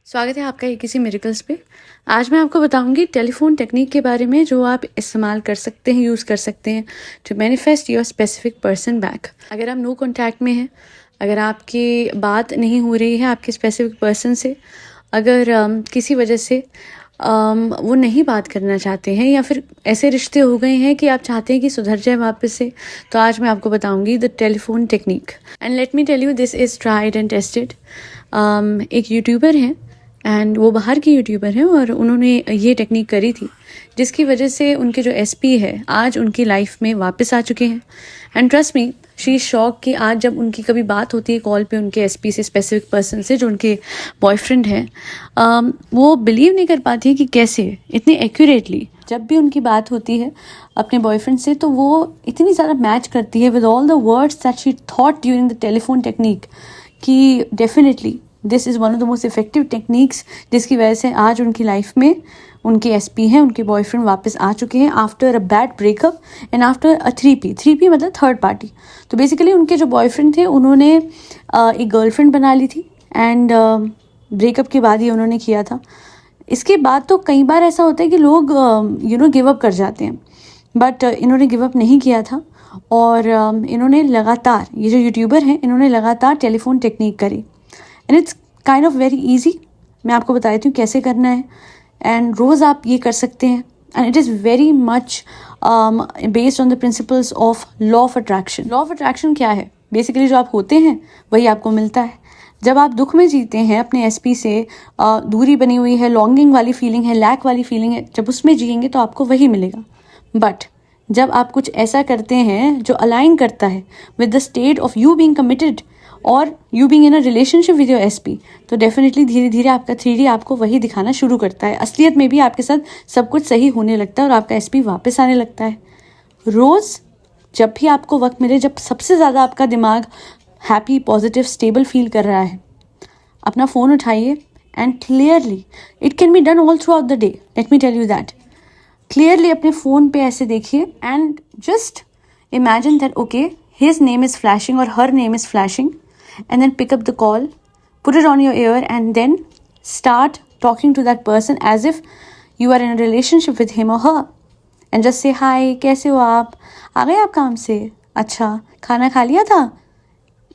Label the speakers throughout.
Speaker 1: स्वागत है आपका किसी मिरेकल्स पे। आज मैं आपको बताऊंगी टेलीफोन टेक्निक के बारे में जो आप इस्तेमाल कर सकते हैं, यूज़ कर सकते हैं to manifest your specific person back. अगर आप नो कॉन्टैक्ट में हैं, अगर आपकी बात नहीं हो रही है आपके स्पेसिफिक पर्सन से, अगर किसी वजह से वो नहीं बात करना चाहते हैं या फिर ऐसे रिश्ते हो गए हैं कि आप चाहते हैं कि सुधर जाए वापस से, तो आज मैं आपको बताऊंगी the telephone technique. And let me tell you, this is tried and tested. एक यूट्यूबर हैं एंड वो बाहर की यूट्यूबर हैं और उन्होंने ये टेक्निक करी थी जिसकी वजह से उनके जो एसपी है आज उनकी लाइफ में वापस आ चुके हैं। And trust me, she is shock कि आज जब उनकी कभी बात होती है कॉल पे उनके एसपी से, स्पेसिफिक पर्सन से जो उनके बॉयफ्रेंड हैं, वो बिलीव नहीं कर पाती है कि कैसे इतनी एक्यूरेटली जब भी उनकी बात होती है अपने बॉयफ्रेंड से तो वो इतनी ज़्यादा मैच करती है with all the words that she thought during the telephone technique कि definitely this is one of the most effective techniques, जिसकी वजह से आज उनकी लाइफ में उनके एसपी हैं, उनके बॉयफ्रेंड वापस आ चुके हैं after a bad breakup and after a 3P मतलब थर्ड पार्टी। तो बेसिकली उनके जो बॉयफ्रेंड थे उन्होंने एक गर्लफ्रेंड बना ली थी एंड ब्रेकअप के बाद ही उन्होंने किया था। इसके बाद तो कई बार ऐसा होता है कि लोग गिव अप कर जाते हैं, बट इन्होंने गिव अप नहीं किया था और इन्होंने लगातार, ये जो यूट्यूबर हैं इन्होंने लगातार टेलीफोन टेक्निक करी and it's kind of very easy. मैं आपको बता देती हूँ कैसे करना है एंड रोज़ आप ये कर सकते हैं and it is very much based on the principles of law of attraction. Law of attraction क्या है? बेसिकली जो आप होते हैं वही आपको मिलता है। जब आप दुख में जीते हैं अपने एसपी से, दूरी बनी हुई है, लॉन्गिंग वाली फीलिंग है, लैक वाली फीलिंग है, जब उसमें जिएंगे तो आपको वही मिलेगा। बट जब आप कुछ ऐसा करते हैं जो अलाइन करता है with the state of you being committed और you being in a relationship with your SP, तो डेफिनेटली धीरे धीरे आपका 3D आपको वही दिखाना शुरू करता है। असलियत में भी आपके साथ सब कुछ सही होने लगता है और आपका एसपी वापस आने लगता है। रोज़ जब भी आपको वक्त मिले, जब सबसे ज़्यादा आपका दिमाग हैप्पी, पॉजिटिव, स्टेबल फील कर रहा है, अपना फ़ोन उठाइए and clearly, it can be done all throughout the day, let me tell you that, clearly अपने फ़ोन पे ऐसे देखिए and just imagine that okay, his name is flashing और her name is flashing, and then pick up the call, put it on your ear and then start talking to that person as if you are in a relationship with him or her and just say hi, कैसे हो आप, आ गए आप काम से, अच्छा खाना खा लिया था,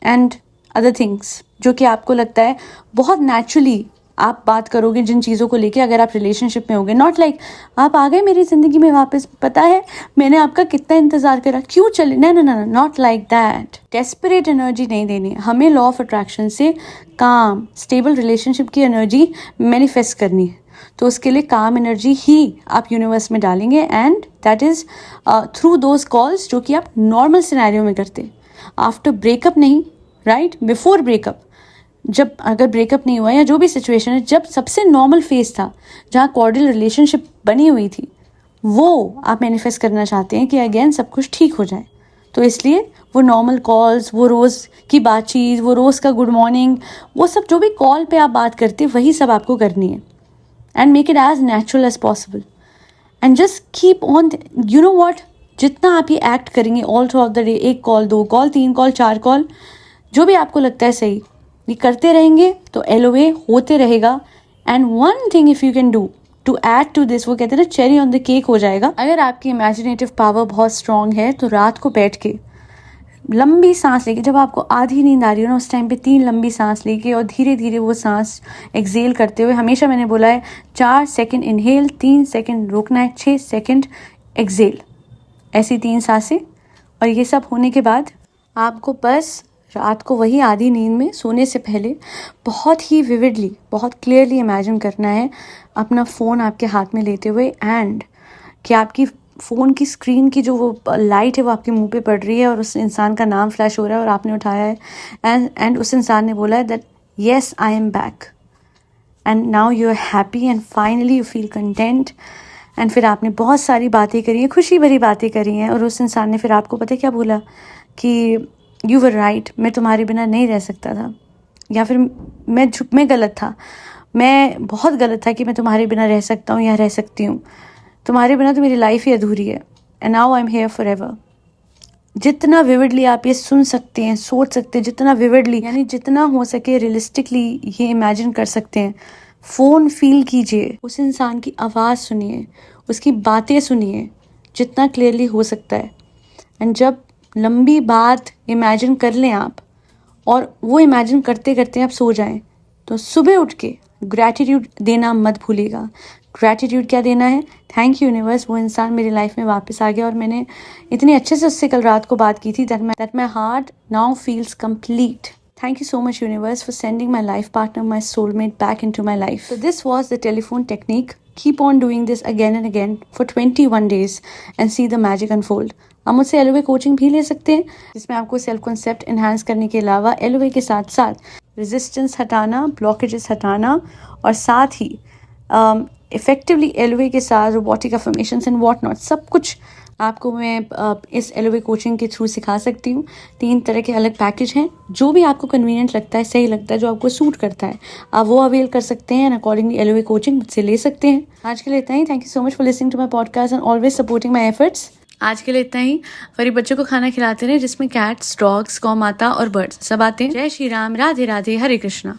Speaker 1: and other things जो कि आपको लगता है बहुत नेचुरली आप बात करोगे जिन चीज़ों को लेके अगर आप रिलेशनशिप में होगे। नॉट लाइक आप आ गए मेरी ज़िंदगी में वापस, पता है मैंने आपका कितना इंतज़ार करा, क्यों चले, ना ना ना, not like that. Desperate energy नहीं देनी, हमें लॉ ऑफ अट्रैक्शन से काम, स्टेबल रिलेशनशिप की एनर्जी मैनिफेस्ट करनी है। तो उसके लिए काम एनर्जी ही आप यूनिवर्स में डालेंगे and that is through those calls जो कि आप नॉर्मल सिनेरियो में करते, आफ्टर ब्रेकअप नहीं, राइट, बिफोर ब्रेकअप, जब अगर ब्रेकअप नहीं हुआ या जो भी सिचुएशन है, जब सबसे नॉर्मल फेज था जहाँ कॉर्डियल रिलेशनशिप बनी हुई थी, वो आप मैनिफेस्ट करना चाहते हैं कि अगेन सब कुछ ठीक हो जाए। तो इसलिए वो नॉर्मल कॉल्स, वो रोज़ की बातचीत, वो रोज़ का गुड मॉर्निंग, वो सब जो भी कॉल पे आप बात करते हैं वही सब आपको करनी है and make it as natural as possible and just keep on, you know what, जितना आप ये एक्ट करेंगे all throughout the day, 1 call, 2 call, 3 call, 4 call, जो भी आपको लगता है सही, ये करते रहेंगे तो LOA होते रहेगा। And one thing if you can do to add to this, वो कहते हैं ना चेरी ऑन द केक हो जाएगा। अगर आपकी इमेजिनेटिव पावर बहुत स्ट्रांग है तो रात को बैठ के लंबी सांस लेके, जब आपको आधी नींद आ रही हो ना उस टाइम पे 3 लंबी सांस लेके और धीरे धीरे वो सांस एक्सेल करते हुए, हमेशा मैंने बोला है 4 सेकेंड इनहेल, 3 सेकेंड रोकना है, 6 सेकेंड एक्सेल, ऐसी 3 सांसें। और ये सब होने के बाद आपको बस रात को वही आधी नींद में सोने से पहले बहुत ही विविडली, बहुत क्लियरली इमेजिन करना है अपना फ़ोन आपके हाथ में लेते हुए एंड कि आपकी फ़ोन की स्क्रीन की जो वो लाइट है वो आपके मुंह पे पड़ रही है और उस इंसान का नाम फ्लैश हो रहा है और आपने उठाया है एंड उस इंसान ने बोला है that yes I am back and now you are happy and finally you feel content. And फिर आपने बहुत सारी बातें करी हैं, खुशी भरी बातें करी हैं और उस इंसान ने फिर आपको पता है क्या बोला कि यू वर राइट, मैं तुम्हारे बिना नहीं रह सकता था, या फिर मैं गलत था, मैं बहुत गलत था कि मैं तुम्हारे बिना रह सकता हूँ या रह सकती हूँ, तुम्हारे बिना तो मेरी लाइफ ही अधूरी है and now I am here for ever. जितना विविडली आप ये सुन सकते हैं, सोच सकते हैं, जितना विविडली यानी जितना हो सके रियलिस्टिकली ये इमेजिन कर सकते हैं, फ़ोन फील कीजिए, उस इंसान की आवाज़ सुनिए, उसकी बातें सुनिए जितना क्लियरली हो सकता है। एंड जब लंबी बात इमेजिन कर लें आप और वो इमेजिन करते करते आप सो जाएं, तो सुबह उठ के ग्रैटिट्यूड देना मत भूलिएगा। ग्रैटिट्यूड क्या देना है? थैंक यू यूनिवर्स, वो इंसान मेरी लाइफ में वापस आ गया और मैंने इतने अच्छे से उससे कल रात को बात की थी that my heart now feels complete. Thank you so much, universe, for sending my life partner, my soulmate, back into my life. So this was the telephone technique. Keep on doing this again and again for 21 days and see the magic unfold. आप मुझसे एलोवे coaching भी ले सकते हैं, जिसमें आपको self concept enhance करने के अलावा एलोवे के साथ साथ रेजिस्टेंस हटाना, ब्लॉकेजेस हटाना और साथ ही इफेक्टिवली एलोवे के साथ robotic affirmations and what not सब कुछ आपको मैं इस एलोवे कोचिंग के थ्रू सिखा सकती हूँ। 3 तरह के अलग पैकेज हैं, जो भी आपको कन्वीनियंट लगता है, सही लगता है, जो आपको सूट करता है, आप वो अवेल कर सकते हैं एंड अकॉर्डिंगली एलोवे कोचिंग मुझसे ले सकते हैं। आज के लिए इतना ही। Thank you so much for listening to my podcast and always supporting my efforts. आज के लिए इतना ही। फरी बच्चों को खाना खिलाते रहे जिसमें कैट्स, डॉग्स, गौ माता और बर्ड्स सब आते हैं। जय श्री राम, राधे राधे, हरे कृष्णा।